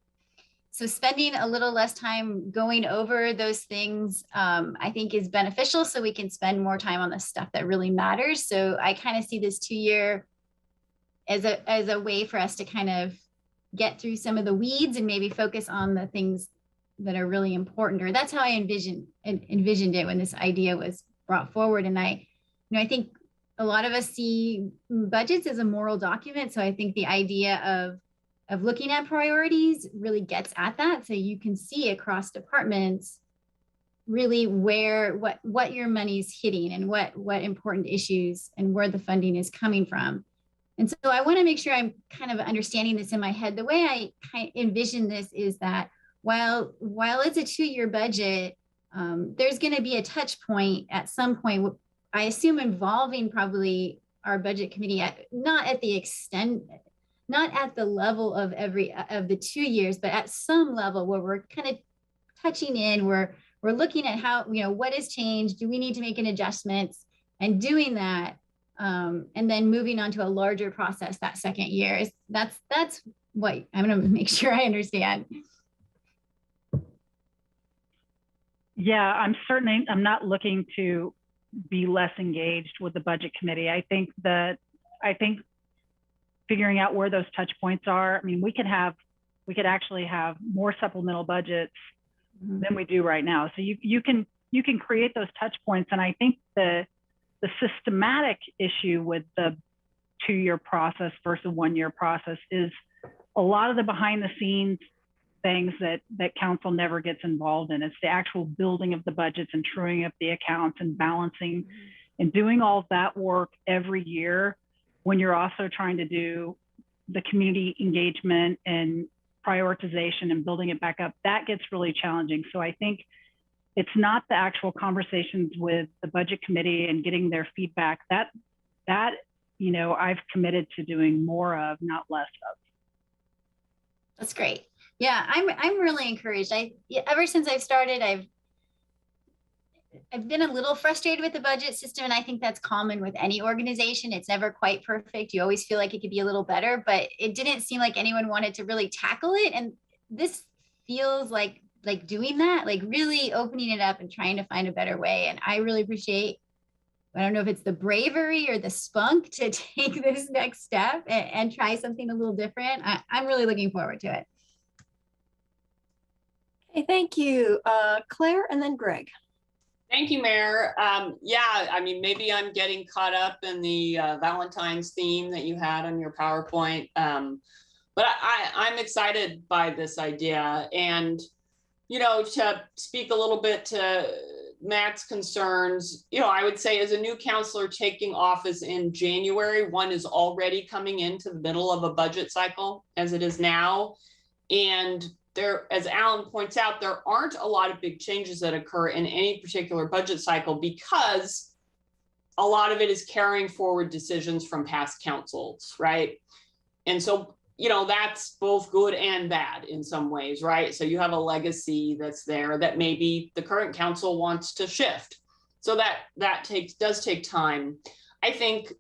so spending a little less time going over those things, I think is beneficial, so we can spend more time on the stuff that really matters. So I kind of see this 2-year as a way for us to kind of get through some of the weeds and maybe focus on the things that are really important. Or that's how I envisioned it when this idea was brought forward. And I think a lot of us see budgets as a moral document. So I think the idea of looking at priorities really gets at that. So you can see across departments really what your money's hitting and what important issues and where the funding is coming from. And so I want to make sure I'm kind of understanding this in my head. The way I kind of envision this is that while it's a 2-year budget, there's going to be a touch point at some point, I assume involving probably our budget committee, not at the level of the 2 years, but at some level where we're kind of touching in, we're looking at how, what has changed? Do we need to make an adjustment? And doing that, and then moving on to a larger process that second year. That's what I'm going to make sure I understand. Yeah, I'm not looking to be less engaged with the budget committee. I think figuring out where those touch points are. I mean, we could actually have more supplemental budgets than we do right now. So you can create those touch points. And I think the systematic issue with the 2-year process versus a 1-year process is a lot of the behind the scenes things that council never gets involved in. It's the actual building of the budgets and truing up the accounts and balancing and doing all of that work every year when you're also trying to do the community engagement and prioritization and building it back up. That gets really challenging. So I think it's not the actual conversations with the budget committee and getting their feedback that I've committed to doing more of, not less of. That's great. Yeah, I'm really encouraged. Ever since I've started, I've been a little frustrated with the budget system, and I think that's common with any organization. It's never quite perfect. You always feel like it could be a little better, but it didn't seem like anyone wanted to really tackle it. And this feels like doing that, like really opening it up and trying to find a better way. And I really appreciate, I don't know if it's the bravery or the spunk to take this next step and try something a little different. I'm really looking forward to it. Okay, thank you. Claire and then Greg. Thank you, Mayor. Yeah, I mean, maybe I'm getting caught up in the Valentine's theme that you had on your PowerPoint. But I'm excited by this idea. And, to speak a little bit to Matt's concerns, I would say as a new counselor taking office in January, one is already coming into the middle of a budget cycle as it is now. And there, as Alan points out, there aren't a lot of big changes that occur in any particular budget cycle because a lot of it is carrying forward decisions from past councils, right? And so, that's both good and bad in some ways, right? So you have a legacy that's there that maybe the current council wants to shift. So that does take time. I think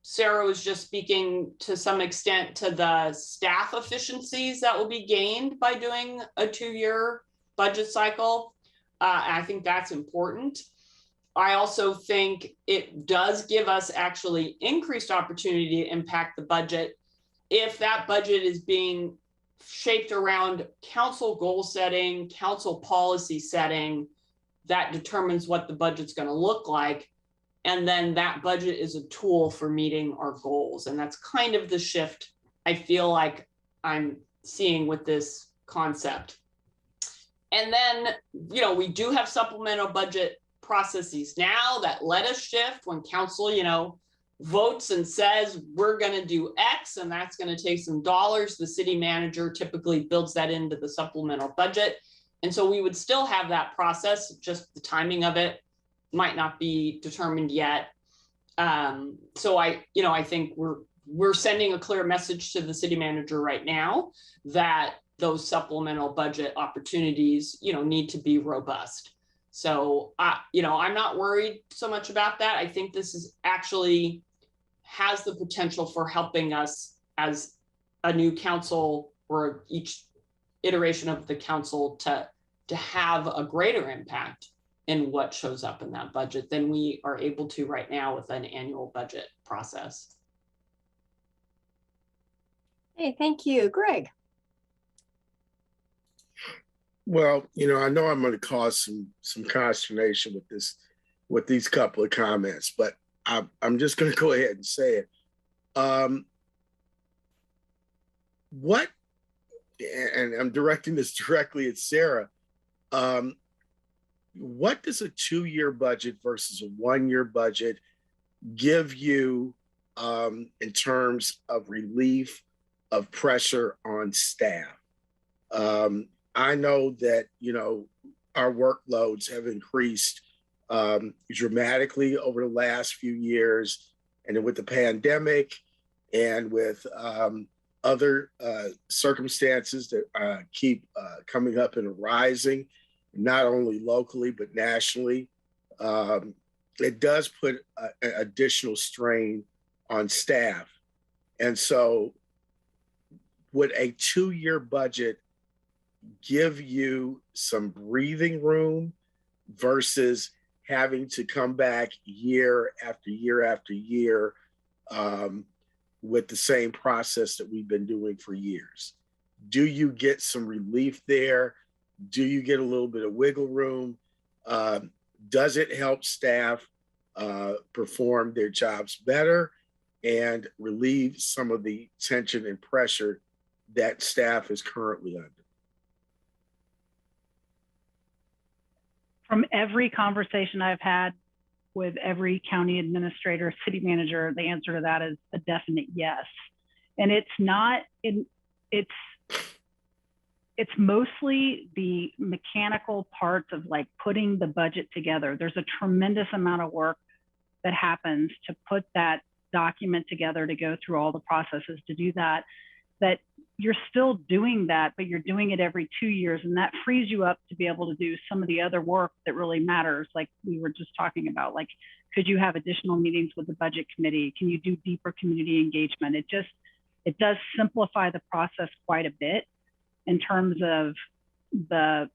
Sarah was just speaking to some extent to the staff efficiencies that will be gained by doing a 2-year budget cycle. I think that's important. I also think it does give us actually increased opportunity to impact the budget if that budget is being shaped around council goal setting, council policy setting, that determines what the budget's going to look like. And then that budget is a tool for meeting our goals. And that's kind of the shift I feel like I'm seeing with this concept. And then, we do have supplemental budget processes now that let us shift when council, votes and says, we're going to do X and that's going to take some dollars. The city manager typically builds that into the supplemental budget. And so we would still have that process, just the timing of it might not be determined yet. So I think we're sending a clear message to the city manager right now that those supplemental budget opportunities, need to be robust. So, I'm not worried so much about that. I think this is actually has the potential for helping us as a new council or each iteration of the council to have a greater impact in what shows up in that budget than we are able to right now with an annual budget process. Hey, thank you. Greg. Well, I know I'm going to cause some consternation with these couple of comments, but I'm just going to go ahead and say it. What, and I'm directing this directly at Sarah, what does a 2-year budget versus a 1-year budget give you in terms of relief of pressure on staff? I know that, our workloads have increased dramatically over the last few years. And then with the pandemic and with other circumstances that keep coming up and arising, not only locally, but nationally, it does put additional strain on staff. And so would a 2-year budget give you some breathing room versus having to come back year after year after year with the same process that we've been doing for years? Do you get some relief there? Do you get a little bit of wiggle room? Does it help staff perform their jobs better and relieve some of the tension and pressure that staff is currently under? From every conversation I've had with every county administrator, city manager, the answer to that is a definite yes. And it's not, it's mostly the mechanical parts of like putting the budget together. There's a tremendous amount of work that happens to put that document together, to go through all the processes to do that, that you're still doing that, but you're doing it every 2 years. And that frees you up to be able to do some of the other work that really matters. Like we were just talking about, like, could you have additional meetings with the budget committee? Can you do deeper community engagement? It does simplify the process quite a bit in terms of the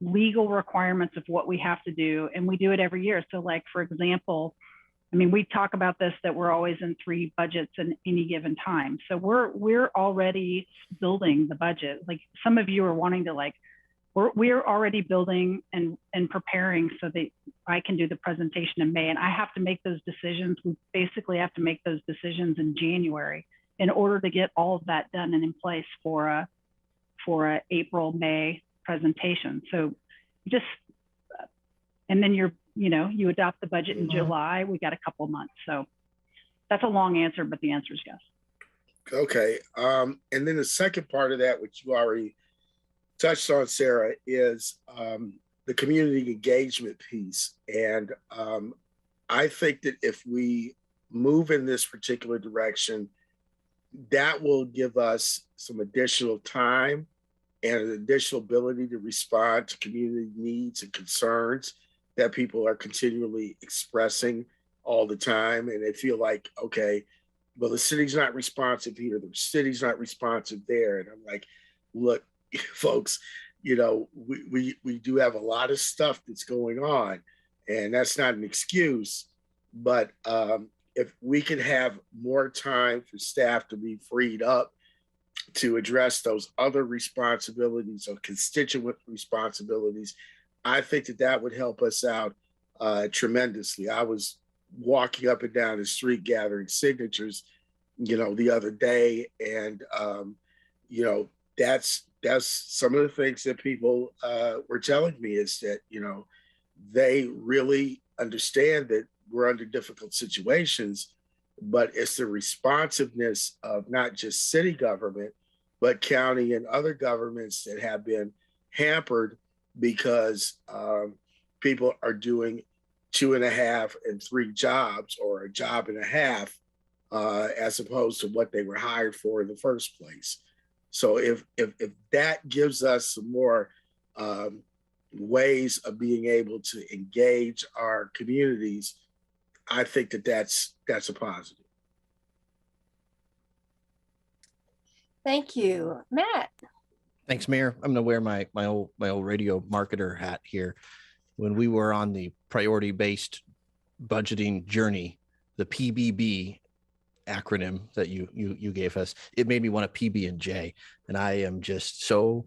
legal requirements of what we have to do. And we do it every year. So like, for example, I mean, we talk about this, that we're always in 3 budgets at any given time. So we're already building the budget. Like some of you are wanting to like, we're already building and preparing so that I can do the presentation in May, and I have to make those decisions. We basically have to make those decisions in January in order to get all of that done and in place for a April, May presentation. So just, and then you adopt the budget in July. We got a couple months. So that's a long answer, but the answer is yes. Okay. And then the second part of that, which you already touched on, Sarah, is the community engagement piece. And I think that if we move in this particular direction, that will give us some additional time and an additional ability to respond to community needs and concerns that people are continually expressing all the time. And they feel like, okay, well, the city's not responsive here, the city's not responsive there. And I'm like, look, folks, we do have a lot of stuff that's going on, and that's not an excuse, but if we could have more time for staff to be freed up to address those other responsibilities or constituent responsibilities, I think that would help us out tremendously. I was walking up and down the street gathering signatures, the other day, and that's some of the things that people were telling me, is that they really understand that we're under difficult situations, but it's the responsiveness of not just city government, but county and other governments that have been hampered because people are doing 2.5 and 3 jobs, or a job and a half, as opposed to what they were hired for in the first place. So if that gives us some more ways of being able to engage our communities, I think that's a positive. Thank you, Matt. Thanks, Mayor. I'm going to wear my old radio marketer hat here. When we were on the priority-based budgeting journey, the PBB acronym that you gave us, it made me want a PB&J. And I am just so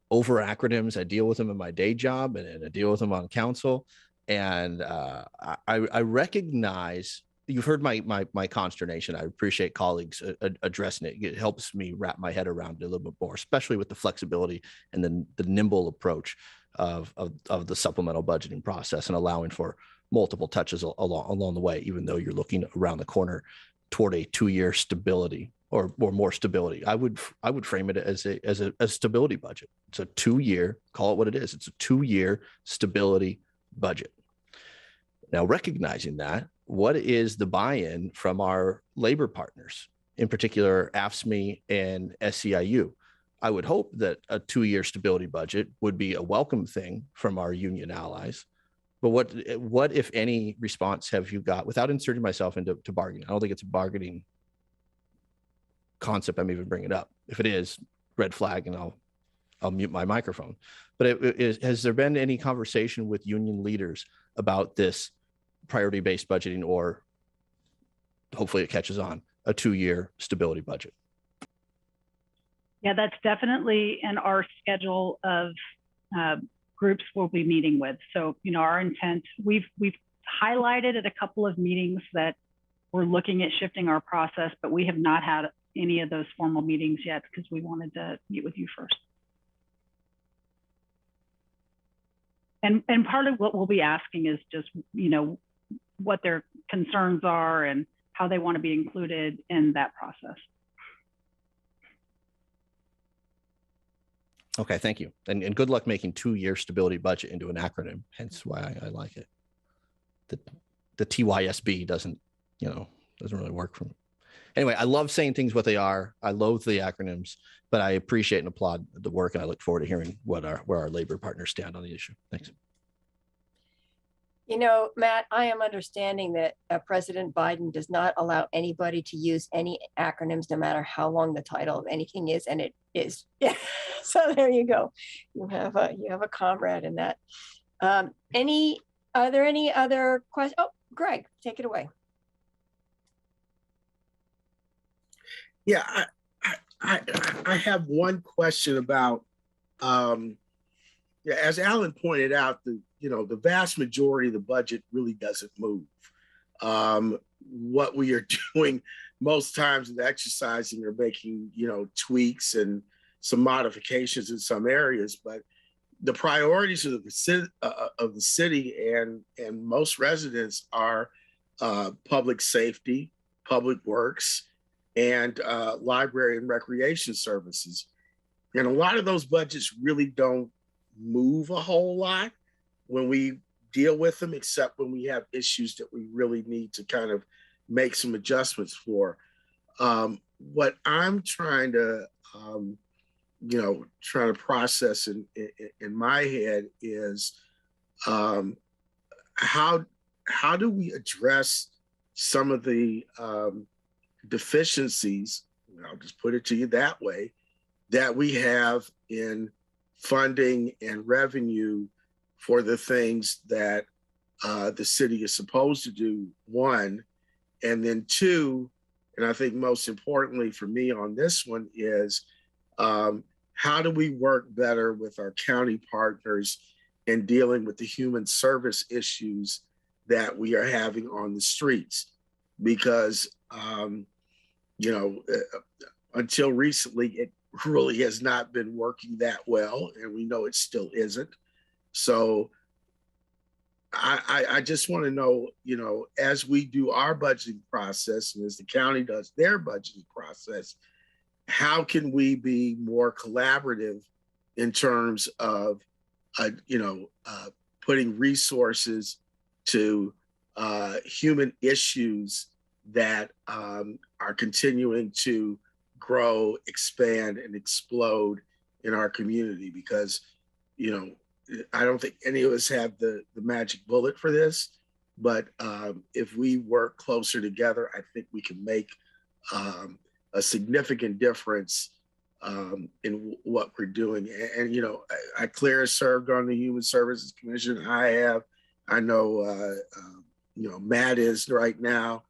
over acronyms. I deal with them in my day job, and I deal with them on council. And I recognize, you've heard my consternation. I appreciate colleagues addressing it. It helps me wrap my head around it a little bit more, especially with the flexibility and the nimble approach of the supplemental budgeting process, and allowing for multiple touches along the way, even though you're looking around the corner toward a 2-year stability or more stability. I would frame it as a stability budget. It's a 2-year, call it what it is. It's a 2-year stability budget. Now, recognizing that, what is the buy-in from our labor partners, in particular AFSCME and SEIU? I would hope that a 2-year stability budget would be a welcome thing from our union allies. But what if any response have you got, without inserting myself into bargaining? I don't think it's a bargaining concept I'm even bringing up. If it is, red flag, and I'll mute my microphone. But has there been any conversation with union leaders about this priority-based budgeting, or hopefully it catches on, a 2-year stability budget. Yeah, that's definitely in our schedule of groups we'll be meeting with. So, you know, our intent, we've highlighted at a couple of meetings that we're looking at shifting our process, but we have not had any of those formal meetings yet because we wanted to meet with you first. And part of what we'll be asking is just, you know, what their concerns are and how they want to be included in that process. Okay, thank you. And good luck making 2-year stability budget into an acronym, hence why I like it. The TYSB doesn't really work for me. Anyway, I love saying things what they are. I loathe the acronyms, but I appreciate and applaud the work, and I look forward to hearing where our labor partners stand on the issue. Thanks. You know, Matt, I am understanding that President Biden does not allow anybody to use any acronyms, no matter how long the title of anything is, and it is. Yeah. So there you go. You have a comrade in that. Are there any other questions? Oh, Greg, take it away. Yeah, I have one question about, as Alan pointed out, the vast majority of the budget really doesn't move. What we are doing most times is exercising or making, tweaks and some modifications in some areas, but the priorities of the city and most residents are public safety, public works, and library and recreation services. And a lot of those budgets really don't move a whole lot when we deal with them, except when we have issues that we really need to kind of make some adjustments for. What I'm trying to, process in my head is how do we address some of the deficiencies, I'll just put it to you that way, that we have in funding and revenue for the things that the city is supposed to do, one, and then two, and I think most importantly for me on this one is how do we work better with our county partners in dealing with the human service issues that we are having on the streets? Because until recently, it really has not been working that well, and we know it still isn't. So I just want to know, as we do our budgeting process and as the county does their budgeting process, how can we be more collaborative in terms of, putting resources to human issues that are continuing to grow, expand, and explode in our community? Because, I don't think any of us have the magic bullet for this, but if we work closer together, I think we can make a significant difference in what we're doing. And Claire has served on the Human Services Commission. I have. I know, Matt is right now.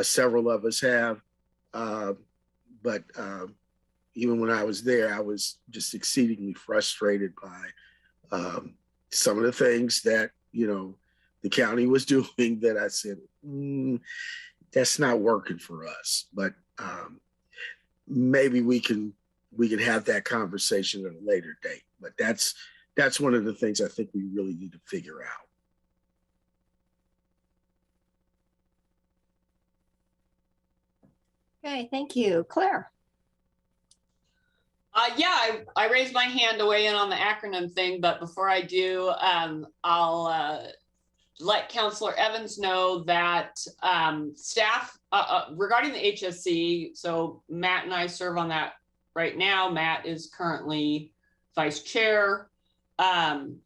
Several of us have. But even when I was there, I was just exceedingly frustrated by some of the things that, the county was doing that I said, that's not working for us. But maybe we can have that conversation at a later date. But that's one of the things I think we really need to figure out. Okay, thank you. Claire. I raised my hand to weigh in on the acronym thing, but before I do, I'll let Councilor Evans know that staff, regarding the HSC, so Matt and I serve on that right now. Matt is currently vice chair. And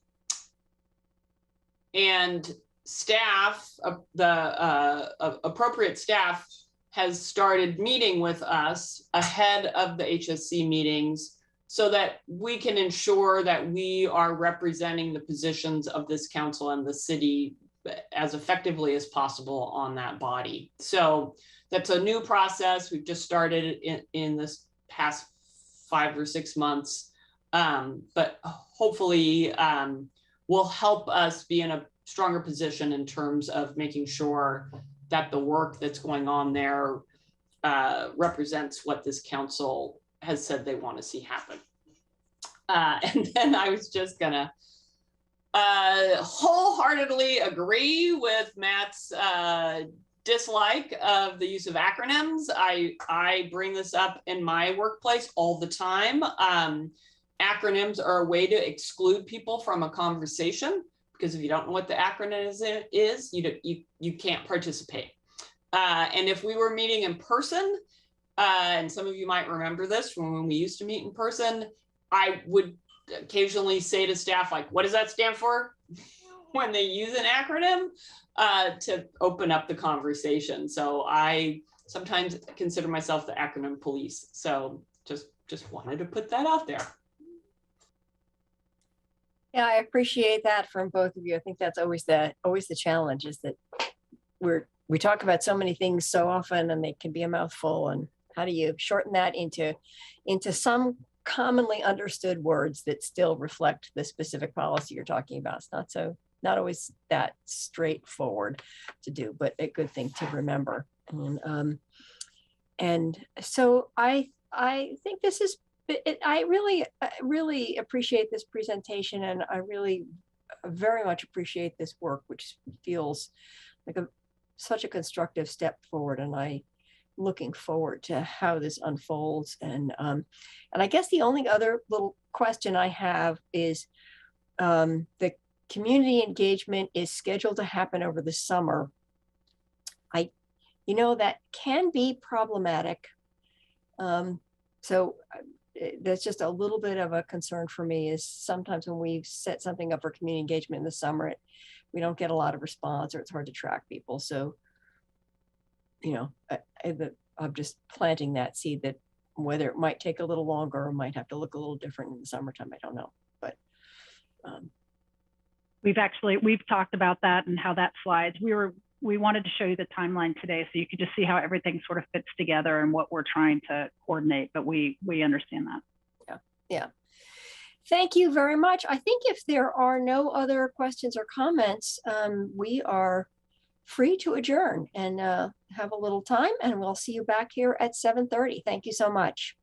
staff, the appropriate staff has started meeting with us ahead of the HSC meetings so that we can ensure that we are representing the positions of this council and the city as effectively as possible on that body. So that's a new process. We've just started in this past 5 or 6 months, but hopefully will help us be in a stronger position in terms of making sure that the work that's going on there represents what this council has said they want to see happen. And then I was just gonna wholeheartedly agree with Matt's dislike of the use of acronyms. I bring this up in my workplace all the time. Acronyms are a way to exclude people from a conversation, because if you don't know what the acronym is, you can't participate. And if we were meeting in person, and some of you might remember this from when we used to meet in person, I would occasionally say to staff, like, what does that stand for? When they use an acronym to open up the conversation. So I sometimes consider myself the acronym police. So just wanted to put that out there. Yeah, I appreciate that from both of you. I think that's always the challenge, is that we talk about so many things so often, and they can be a mouthful. And how do you shorten that into some commonly understood words that still reflect the specific policy you're talking about? It's not always that straightforward to do, but a good thing to remember. And so I think this is. I really appreciate this presentation, and I really very much appreciate this work, which feels like such a constructive step forward. And I'm looking forward to how this unfolds. And I guess the only other little question I have is the community engagement is scheduled to happen over the summer. That can be problematic. So that's just a little bit of a concern for me, is sometimes when we set something up for community engagement in the summer, we don't get a lot of response, or it's hard to track people. So, I'm just planting that seed that whether it might take a little longer or might have to look a little different in the summertime, I don't know. But we've talked about that and how that slides. We wanted to show you the timeline today so you could just see how everything sort of fits together and what we're trying to coordinate, but we understand that. Yeah. Thank you very much. I think if there are no other questions or comments, we are free to adjourn and have a little time, and we'll see you back here at 7:30. Thank you so much.